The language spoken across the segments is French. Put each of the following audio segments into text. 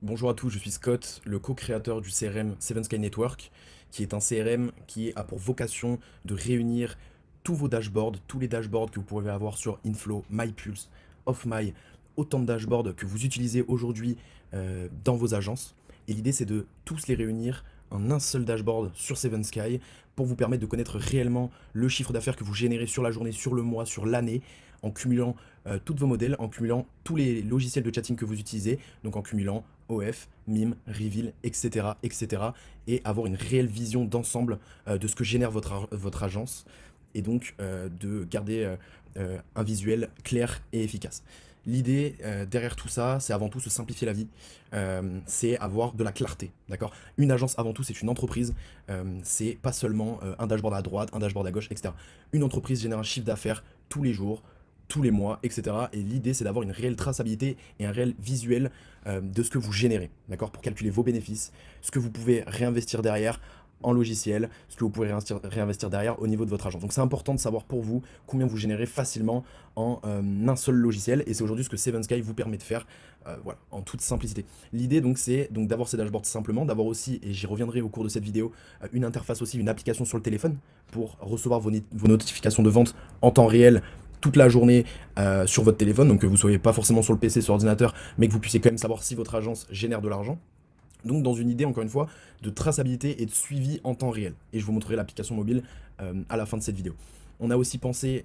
Bonjour à tous, je suis Scott, le co-créateur du CRM Seven Sky Network, qui est un CRM qui a pour vocation de réunir tous vos dashboards, tous les dashboards que vous pouvez avoir sur Inflow, MyPulse, OffMy, autant de dashboards que vous utilisez aujourd'hui dans vos agences. Et l'idée, c'est de tous les réunir en un seul dashboard sur Seven Sky pour vous permettre de connaître réellement le chiffre d'affaires que vous générez sur la journée, sur le mois, sur l'année, en cumulant tous vos modèles, en cumulant tous les logiciels de chatting que vous utilisez, donc en cumulant OF, MIM, Reveal, etc., etc., et avoir une réelle vision d'ensemble de ce que génère votre agence, et donc de garder un visuel clair et efficace. L'idée derrière tout ça, c'est avant tout se simplifier la vie, c'est avoir de la clarté, d'accord. Une agence avant tout, c'est une entreprise, c'est pas seulement un dashboard à droite, un dashboard à gauche, etc. Une entreprise génère un chiffre d'affaires tous les jours, tous les mois, etc. Et l'idée, c'est d'avoir une réelle traçabilité et un réel visuel de ce que vous générez, d'accord, pour calculer vos bénéfices, ce que vous pouvez réinvestir derrière en logiciel, ce que vous pouvez réinvestir derrière au niveau de votre argent. Donc c'est important de savoir pour vous combien vous générez facilement en un seul logiciel, et c'est aujourd'hui ce que Seven Sky vous permet de faire, voilà, en toute simplicité. L'idée donc c'est donc d'avoir ces dashboards simplement, d'avoir aussi, et j'y reviendrai au cours de cette vidéo, une interface aussi, une application sur le téléphone pour recevoir vos notifications de vente en temps réel toute la journée sur votre téléphone, donc que vous ne soyez pas forcément sur le PC, sur l'ordinateur, mais que vous puissiez quand même savoir si votre agence génère de l'argent. Donc dans une idée, encore une fois, de traçabilité et de suivi en temps réel. Et je vous montrerai l'application mobile à la fin de cette vidéo. On a aussi pensé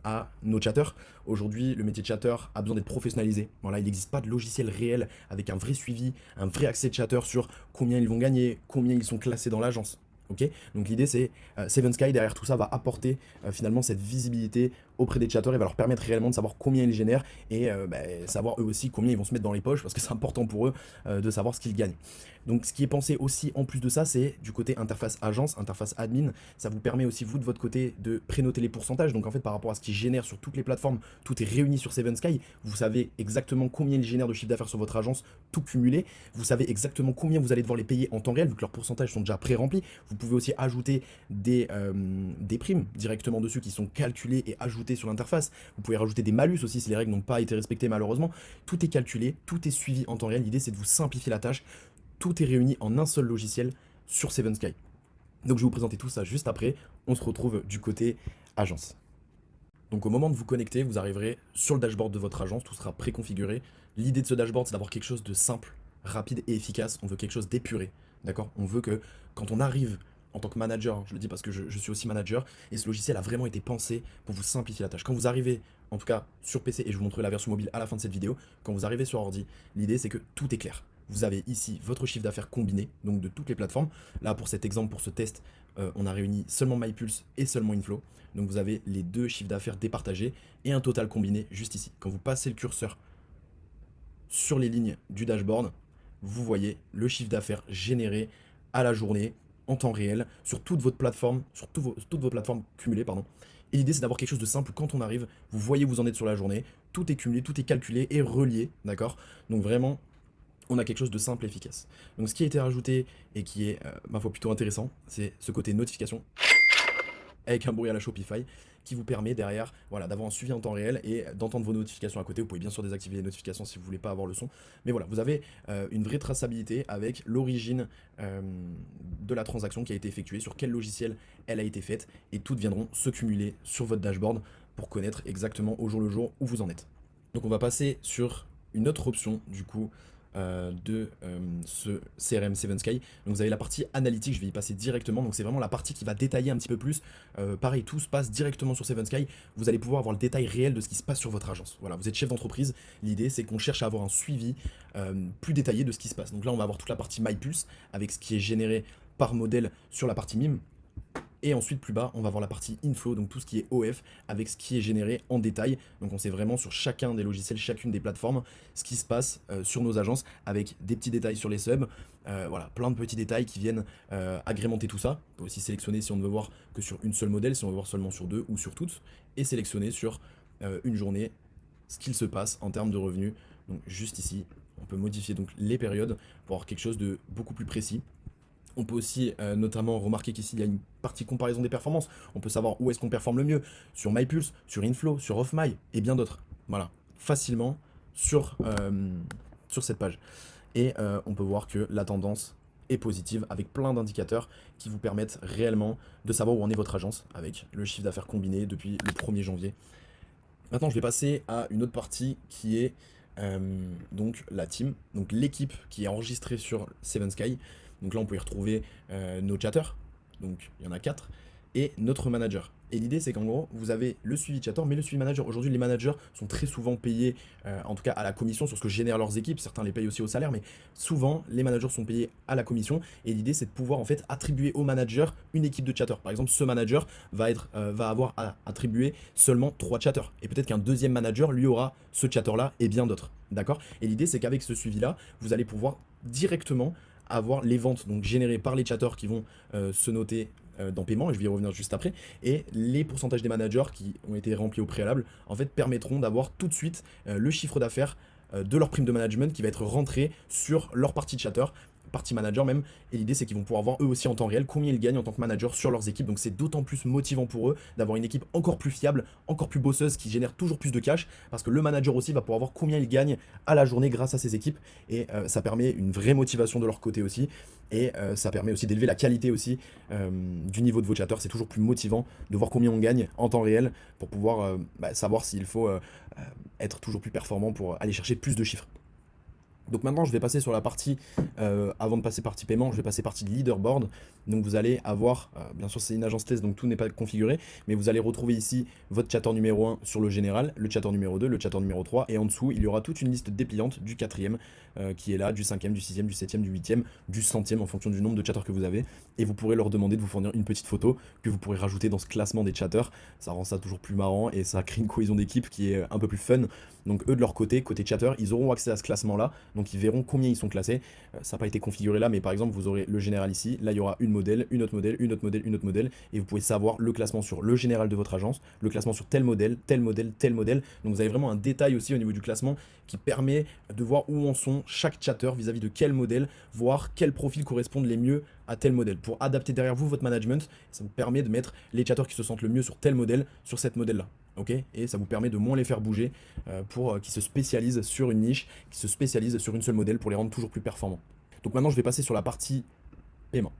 à nos chatteurs. Aujourd'hui, le métier de chatter a besoin d'être professionnalisé. Voilà, il n'existe pas de logiciel réel avec un vrai suivi, un vrai accès de chatter sur combien ils vont gagner, combien ils sont classés dans l'agence. Ok, donc l'idée c'est Seven Sky derrière tout ça va apporter finalement cette visibilité auprès des chatteurs et va leur permettre réellement de savoir combien ils génèrent et savoir eux aussi combien ils vont se mettre dans les poches, parce que c'est important pour eux de savoir ce qu'ils gagnent. Donc ce qui est pensé aussi en plus de ça, c'est du côté interface agence, interface admin. Ça vous permet aussi vous de votre côté de prénoter les pourcentages. Donc en fait par rapport à ce qu'ils génèrent sur toutes les plateformes, tout est réuni sur Seven Sky. Vous savez exactement combien ils génèrent de chiffre d'affaires sur votre agence, tout cumulé. Vous savez exactement combien vous allez devoir les payer en temps réel, vu que leurs pourcentages sont déjà pré-remplis. Vous pouvez aussi ajouter des primes directement dessus qui sont calculées et ajoutées sur l'interface. Vous pouvez rajouter des malus aussi si les règles n'ont pas été respectées malheureusement. Tout est calculé, tout est suivi en temps réel. L'idée c'est de vous simplifier la tâche. Tout est réuni en un seul logiciel sur Seven Sky. Donc je vais vous présenter tout ça juste après. On se retrouve du côté agence. Donc au moment de vous connecter, vous arriverez sur le dashboard de votre agence, tout sera préconfiguré. L'idée de ce dashboard, c'est d'avoir quelque chose de simple, rapide et efficace. On veut quelque chose d'épuré, d'accord. On veut que quand on arrive en tant que manager, je le dis parce que je suis aussi manager, et ce logiciel a vraiment été pensé pour vous simplifier la tâche. Quand vous arrivez, en tout cas sur PC, et je vous montrerai la version mobile à la fin de cette vidéo, quand vous arrivez sur ordi, l'idée c'est que tout est clair. Vous avez ici votre chiffre d'affaires combiné, donc de toutes les plateformes. Là, pour cet exemple, pour ce test, on a réuni seulement MyPulse et seulement Inflow. Donc vous avez les deux chiffres d'affaires départagés et un total combiné juste ici. Quand vous passez le curseur sur les lignes du dashboard, vous voyez le chiffre d'affaires généré à la journée, en temps réel, sur toute votre plateforme, sur toutes vos plateformes cumulées, pardon. Et l'idée, c'est d'avoir quelque chose de simple quand on arrive. Vous voyez où vous en êtes sur la journée. Tout est cumulé, tout est calculé et relié, d'accord. Donc vraiment, on a quelque chose de simple et efficace. Donc ce qui a été rajouté et qui est, ma foi, plutôt intéressant, c'est ce côté notification avec un bruit à la Shopify qui vous permet derrière, voilà, d'avoir un suivi en temps réel et d'entendre vos notifications à côté. Vous pouvez bien sûr désactiver les notifications si vous voulez pas avoir le son, mais voilà, vous avez une vraie traçabilité avec l'origine de la transaction qui a été effectuée, sur quel logiciel elle a été faite, et toutes viendront se cumuler sur votre dashboard pour connaître exactement au jour le jour où vous en êtes. Donc on va passer sur une autre option du coup de ce CRM Seven Sky. Donc vous avez la partie analytique, je vais y passer directement. Donc c'est vraiment la partie qui va détailler un petit peu plus. Pareil, tout se passe directement sur Seven Sky. Vous allez pouvoir avoir le détail réel de ce qui se passe sur votre agence. Voilà, vous êtes chef d'entreprise. L'idée c'est qu'on cherche à avoir un suivi plus détaillé de ce qui se passe. Donc là on va avoir toute la partie MyPulse avec ce qui est généré par modèle sur la partie MIM. Et ensuite, plus bas, on va voir la partie inflow, donc tout ce qui est OF, avec ce qui est généré en détail. Donc on sait vraiment sur chacun des logiciels, chacune des plateformes, ce qui se passe sur nos agences, avec des petits détails sur les subs. Voilà, plein de petits détails qui viennent agrémenter tout ça. On peut aussi sélectionner si on ne veut voir que sur une seule modèle, si on veut voir seulement sur deux ou sur toutes. Et sélectionner sur une journée ce qu'il se passe en termes de revenus. Donc juste ici, on peut modifier donc les périodes pour avoir quelque chose de beaucoup plus précis. On peut aussi notamment remarquer qu'ici il y a une partie comparaison des performances. On peut savoir où est-ce qu'on performe le mieux, sur MyPulse, sur Inflow, sur OffMy et bien d'autres. Voilà, facilement sur cette page. Et on peut voir que la tendance est positive avec plein d'indicateurs qui vous permettent réellement de savoir où en est votre agence avec le chiffre d'affaires combiné depuis le 1er janvier. Maintenant, je vais passer à une autre partie qui est donc la team, donc l'équipe qui est enregistrée sur Seven Sky. Donc là, on peut y retrouver nos chatters, donc il y en a 4, et notre manager. Et l'idée, c'est qu'en gros, vous avez le suivi chatter, mais le suivi manager. Aujourd'hui, les managers sont très souvent payés, en tout cas à la commission, sur ce que génèrent leurs équipes. Certains les payent aussi au salaire, mais souvent, les managers sont payés à la commission. Et l'idée, c'est de pouvoir en fait attribuer au manager une équipe de chatters. Par exemple, ce manager va avoir à attribuer seulement 3 chatters. Et peut-être qu'un deuxième manager, lui, aura ce chatter-là et bien d'autres. D'accord? Et l'idée, c'est qu'avec ce suivi-là, vous allez pouvoir directement avoir les ventes donc générées par les chatters qui vont se noter dans paiement, et je vais y revenir juste après, et les pourcentages des managers qui ont été remplis au préalable, en fait, permettront d'avoir tout de suite le chiffre d'affaires de leur prime de management qui va être rentré sur leur partie de chatter, partie manager même, et l'idée c'est qu'ils vont pouvoir voir eux aussi en temps réel combien ils gagnent en tant que manager sur leurs équipes, donc c'est d'autant plus motivant pour eux d'avoir une équipe encore plus fiable, encore plus bosseuse, qui génère toujours plus de cash, parce que le manager aussi va pouvoir voir combien il gagne à la journée grâce à ses équipes, et ça permet une vraie motivation de leur côté aussi, et ça permet aussi d'élever la qualité aussi du niveau de vos chatters. C'est toujours plus motivant de voir combien on gagne en temps réel pour pouvoir savoir s'il faut être toujours plus performant pour aller chercher plus de chiffres. Donc maintenant, je vais passer sur la partie, avant de passer partie paiement, je vais passer partie de leaderboard. Donc vous allez avoir, bien sûr c'est une agence test, donc tout n'est pas configuré, mais vous allez retrouver ici votre chatter numéro 1 sur le général, le chatter numéro 2, le chatter numéro 3, et en dessous, il y aura toute une liste dépliante du 4e qui est là, du 5e, du 6e, du 7e, du 8e, du 100e en fonction du nombre de chatters que vous avez. Et vous pourrez leur demander de vous fournir une petite photo que vous pourrez rajouter dans ce classement des chatters. Ça rend ça toujours plus marrant et ça crée une cohésion d'équipe qui est un peu plus fun. Donc eux de leur côté, côté chatter, ils auront accès à ce classement-là. Donc ils verront combien ils sont classés. Ça n'a pas été configuré là, mais par exemple, vous aurez le général ici. Là, il y aura une modèle, une autre modèle, une autre modèle, une autre modèle. Et vous pouvez savoir le classement sur le général de votre agence, le classement sur tel modèle, tel modèle, tel modèle. Donc vous avez vraiment un détail aussi au niveau du classement qui permet de voir où en sont chaque chatter vis-à-vis de quel modèle, voir quel profil correspondent les mieux à tel modèle. Pour adapter derrière vous votre management, ça vous permet de mettre les chatters qui se sentent le mieux sur tel modèle, sur cette modèle-là. Ok, et ça vous permet de moins les faire bouger pour qu'ils se spécialisent sur une niche, qu'ils se spécialisent sur une seule modèle pour les rendre toujours plus performants. Donc maintenant, je vais passer sur la partie paiement.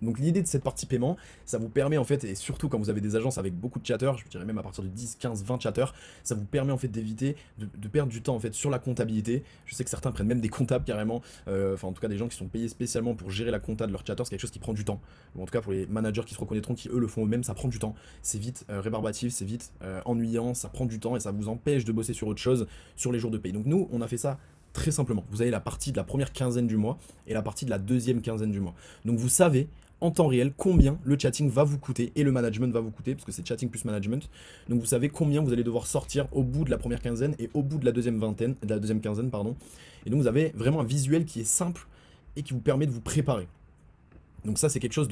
Donc l'idée de cette partie paiement, ça vous permet en fait, et surtout quand vous avez des agences avec beaucoup de chatters, je dirais même à partir de 10, 15, 20 chatters, ça vous permet en fait d'éviter de perdre du temps en fait sur la comptabilité. Je sais que certains prennent même des comptables carrément, enfin en tout cas des gens qui sont payés spécialement pour gérer la compta de leurs chatters, c'est quelque chose qui prend du temps. Ou en tout cas pour les managers qui se reconnaîtront, qui eux le font eux-mêmes, ça prend du temps. C'est vite rébarbatif, c'est vite ennuyant, ça prend du temps et ça vous empêche de bosser sur autre chose sur les jours de paye. Donc nous, on a fait ça très simplement. Vous avez la partie de la première quinzaine du mois et la partie de la deuxième quinzaine du mois. Donc vous savez en temps réel combien le chatting va vous coûter et le management va vous coûter, parce que c'est chatting plus management. Donc vous savez combien vous allez devoir sortir au bout de la première quinzaine et au bout de la deuxième quinzaine, pardon. Et donc vous avez vraiment un visuel qui est simple et qui vous permet de vous préparer. Donc ça c'est quelque chose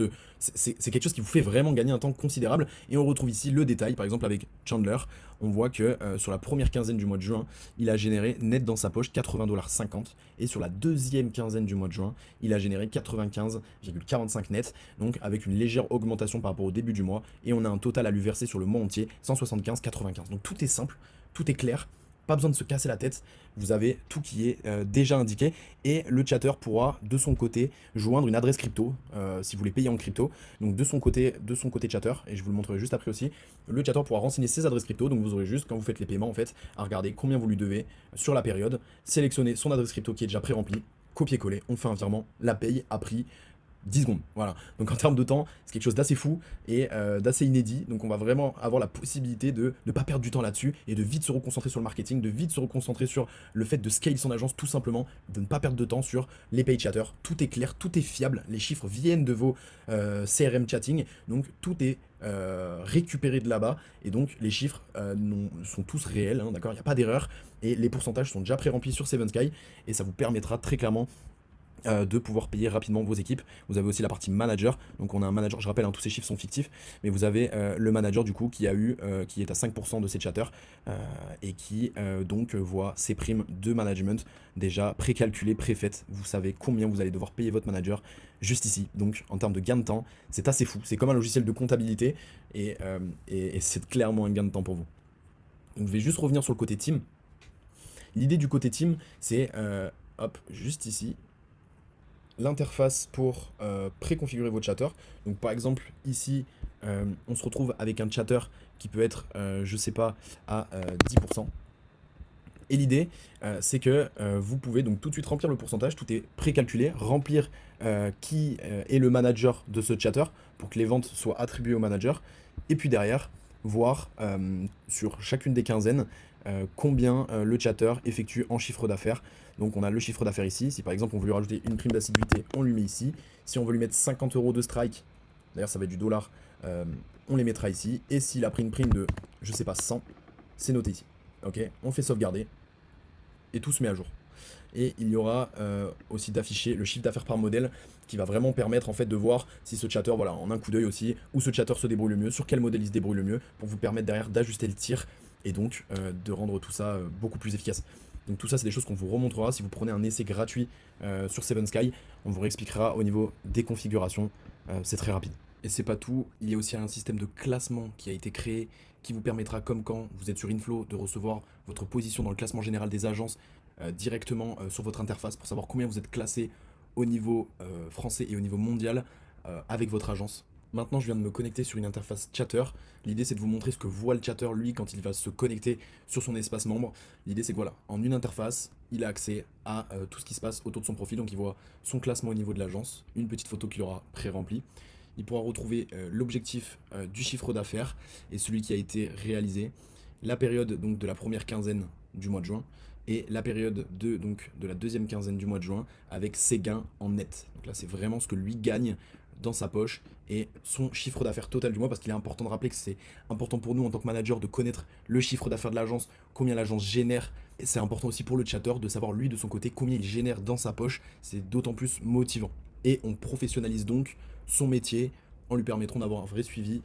quelque chose qui vous fait vraiment gagner un temps considérable. Et on retrouve ici le détail, par exemple avec Chandler, on voit que sur la première quinzaine du mois de juin, il a généré net dans sa poche 80,50 $, et sur la deuxième quinzaine du mois de juin, il a généré 95,45 net, donc avec une légère augmentation par rapport au début du mois, et on a un total à lui verser sur le mois entier, 175,95. Donc tout est simple, tout est clair. Pas besoin de se casser la tête, vous avez tout qui est déjà indiqué, et le chatter pourra de son côté joindre une adresse crypto si vous voulez payer en crypto. Donc de son côté chatter, et je vous le montrerai juste après aussi, le chatter pourra renseigner ses adresses crypto. Donc vous aurez juste, quand vous faites les paiements en fait, à regarder combien vous lui devez sur la période, sélectionner son adresse crypto qui est déjà pré-remplie, copier-coller, on fait un virement, la paye a pris 10 secondes, voilà. Donc en termes de temps, c'est quelque chose d'assez fou et d'assez inédit. Donc on va vraiment avoir la possibilité de ne pas perdre du temps là-dessus et de vite se reconcentrer sur le marketing, de vite se reconcentrer sur le fait de scale son agence, tout simplement, de ne pas perdre de temps sur les paid chatters. Tout est clair, tout est fiable, les chiffres viennent de vos CRM chatting, donc tout est récupéré de là-bas, et donc les chiffres sont tous réels, hein, d'accord, il n'y a pas d'erreur, et les pourcentages sont déjà pré-remplis sur Seven Sky, et ça vous permettra très clairement de pouvoir payer rapidement vos équipes. Vous avez aussi la partie manager, donc on a un manager, je rappelle, hein, tous ces chiffres sont fictifs, mais vous avez le manager du coup qui est à 5% de ses chatters et qui donc voit ses primes de management déjà précalculées, préfaites. Vous savez combien vous allez devoir payer votre manager juste ici. Donc en termes de gain de temps, c'est assez fou, c'est comme un logiciel de comptabilité et c'est clairement un gain de temps pour vous. Donc je vais juste revenir sur le côté team. L'idée du côté team, c'est hop, juste ici, l'interface pour préconfigurer votre chatter. Donc par exemple, ici, on se retrouve avec un chatter qui peut être, je sais pas, à 10%. Et l'idée, c'est que vous pouvez donc tout de suite remplir le pourcentage, tout est précalculé, remplir qui est le manager de ce chatter pour que les ventes soient attribuées au manager, et puis derrière, voir sur chacune des quinzaines combien le chatter effectue en chiffre d'affaires. Donc on a le chiffre d'affaires ici, si par exemple on veut lui rajouter une prime d'assiduité, on lui met ici. Si on veut lui mettre 50 € de strike, d'ailleurs ça va être du dollar, on les mettra ici. Et s'il a pris une prime de, je sais pas, 100, c'est noté ici. Ok, on fait sauvegarder et tout se met à jour. Et il y aura aussi d'afficher le chiffre d'affaires par modèle qui va vraiment permettre en fait de voir si ce chatter, voilà, en un coup d'œil aussi, où ce chatter se débrouille le mieux, sur quel modèle il se débrouille le mieux, pour vous permettre derrière d'ajuster le tir et donc de rendre tout ça beaucoup plus efficace. Donc tout ça, c'est des choses qu'on vous remontrera si vous prenez un essai gratuit sur Seven Sky. On vous réexpliquera au niveau des configurations, c'est très rapide. Et c'est pas tout, il y a aussi un système de classement qui a été créé qui vous permettra, comme quand vous êtes sur Inflow, de recevoir votre position dans le classement général des agences directement sur votre interface pour savoir combien vous êtes classé au niveau français et au niveau mondial avec votre agence. Maintenant, je viens de me connecter sur une interface chatter. L'idée, c'est de vous montrer ce que voit le chatter, lui, quand il va se connecter sur son espace membre. L'idée, c'est que voilà, en une interface, il a accès à tout ce qui se passe autour de son profil. Donc, il voit son classement au niveau de l'agence, une petite photo qu'il aura pré-remplie. Il pourra retrouver l'objectif du chiffre d'affaires et celui qui a été réalisé, la période donc de la première quinzaine du mois de juin et la période de la deuxième quinzaine du mois de juin avec ses gains en net. Donc là, c'est vraiment ce que lui gagne dans sa poche et son chiffre d'affaires total du mois, parce qu'il est important de rappeler que c'est important pour nous en tant que manager de connaître le chiffre d'affaires de l'agence, combien l'agence génère. Et c'est important aussi pour le chatter de savoir lui de son côté combien il génère dans sa poche. C'est d'autant plus motivant. Et on professionnalise donc son métier en lui permettant d'avoir un vrai suivi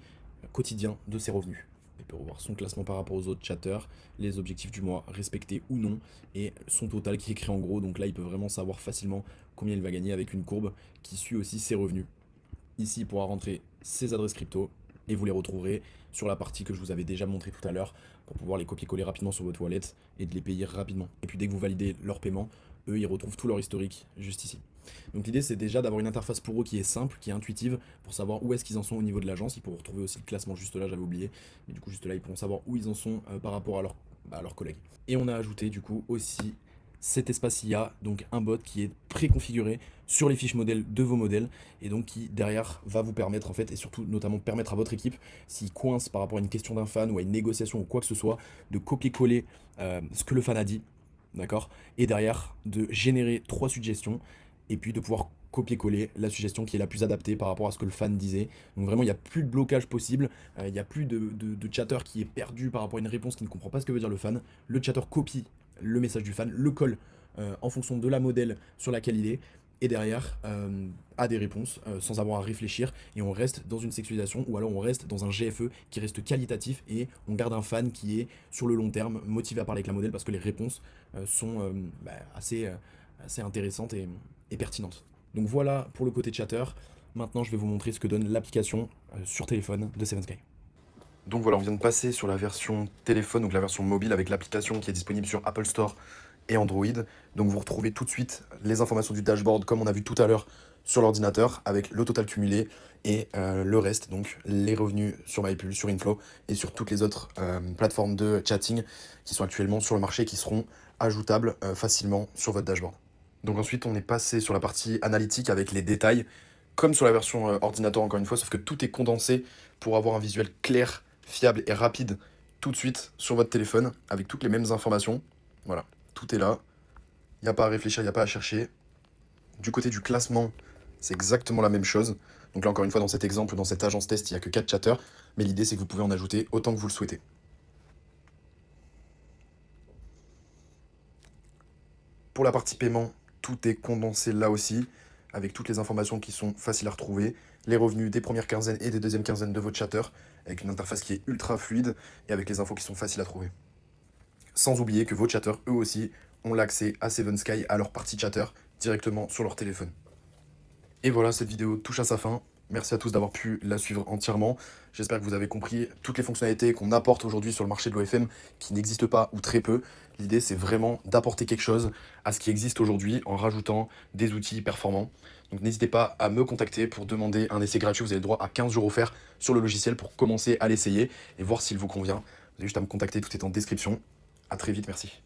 quotidien de ses revenus. Il peut revoir son classement par rapport aux autres chatters, les objectifs du mois respectés ou non, et son total qui est écrit en gros. Donc là, il peut vraiment savoir facilement combien il va gagner avec une courbe qui suit aussi ses revenus. Ici, il pourra rentrer ses adresses crypto et vous les retrouverez sur la partie que je vous avais déjà montré tout à l'heure pour pouvoir les copier-coller rapidement sur votre wallet et de les payer rapidement. Et puis dès que vous validez leur paiement, eux, ils retrouvent tout leur historique juste ici. Donc l'idée, c'est déjà d'avoir une interface pour eux qui est simple, qui est intuitive, pour savoir où est-ce qu'ils en sont au niveau de l'agence. Ils pourront retrouver aussi le classement juste là, j'avais oublié. Mais du coup, juste là, ils pourront savoir où ils en sont par rapport à leurs collègues. Et on a ajouté du coup aussi cet espace IA, donc un bot qui est préconfiguré sur les fiches modèles de vos modèles et donc qui derrière va vous permettre en fait, et surtout notamment permettre à votre équipe, s'il coince par rapport à une question d'un fan ou à une négociation ou quoi que ce soit, de copier-coller ce que le fan a dit, d'accord, et derrière de générer 3 suggestions et puis de pouvoir copier-coller la suggestion qui est la plus adaptée par rapport à ce que le fan disait. Donc vraiment, il n'y a plus de blocage possible, il n'y a plus de chatter qui est perdu par rapport à une réponse qui ne comprend pas ce que veut dire le fan. Le chatter copie le message du fan, le colle en fonction de la modèle sur laquelle il est, et derrière a des réponses sans avoir à réfléchir, et on reste dans une sexualisation, ou alors on reste dans un GFE qui reste qualitatif, et on garde un fan qui est sur le long terme motivé à parler avec la modèle, parce que les réponses sont assez intéressantes et pertinentes. Donc voilà pour le côté chatter. Maintenant, je vais vous montrer ce que donne l'application sur téléphone de Seven Sky. Donc voilà, on vient de passer sur la version téléphone, donc la version mobile avec l'application qui est disponible sur Apple Store et Android. Donc vous retrouvez tout de suite les informations du dashboard comme on a vu tout à l'heure sur l'ordinateur avec le total cumulé et le reste, donc les revenus sur MyPulse, sur Inflow et sur toutes les autres plateformes de chatting qui sont actuellement sur le marché et qui seront ajoutables facilement sur votre dashboard. Donc ensuite, on est passé sur la partie analytique avec les détails, comme sur la version ordinateur encore une fois, sauf que tout est condensé pour avoir un visuel clair, fiable et rapide tout de suite sur votre téléphone avec toutes les mêmes informations. Voilà, tout est là. Il n'y a pas à réfléchir, il n'y a pas à chercher. Du côté du classement, c'est exactement la même chose. Donc là, encore une fois, dans cet exemple, dans cette agence test, il n'y a que 4 chatters, mais l'idée, c'est que vous pouvez en ajouter autant que vous le souhaitez. Pour la partie paiement, tout est condensé là aussi, avec toutes les informations qui sont faciles à retrouver, les revenus des premières quinzaines et des deuxièmes quinzaines de votre chatter, avec une interface qui est ultra fluide et avec les infos qui sont faciles à trouver. Sans oublier que vos chatters, eux aussi, ont l'accès à Seven Sky, à leur partie chatter, directement sur leur téléphone. Et voilà, cette vidéo touche à sa fin. Merci à tous d'avoir pu la suivre entièrement. J'espère que vous avez compris toutes les fonctionnalités qu'on apporte aujourd'hui sur le marché de l'OFM qui n'existent pas ou très peu. L'idée, c'est vraiment d'apporter quelque chose à ce qui existe aujourd'hui en rajoutant des outils performants. Donc n'hésitez pas à me contacter pour demander un essai gratuit. Vous avez le droit à 15 jours offerts sur le logiciel pour commencer à l'essayer et voir s'il vous convient. Vous avez juste à me contacter, tout est en description. À très vite, merci.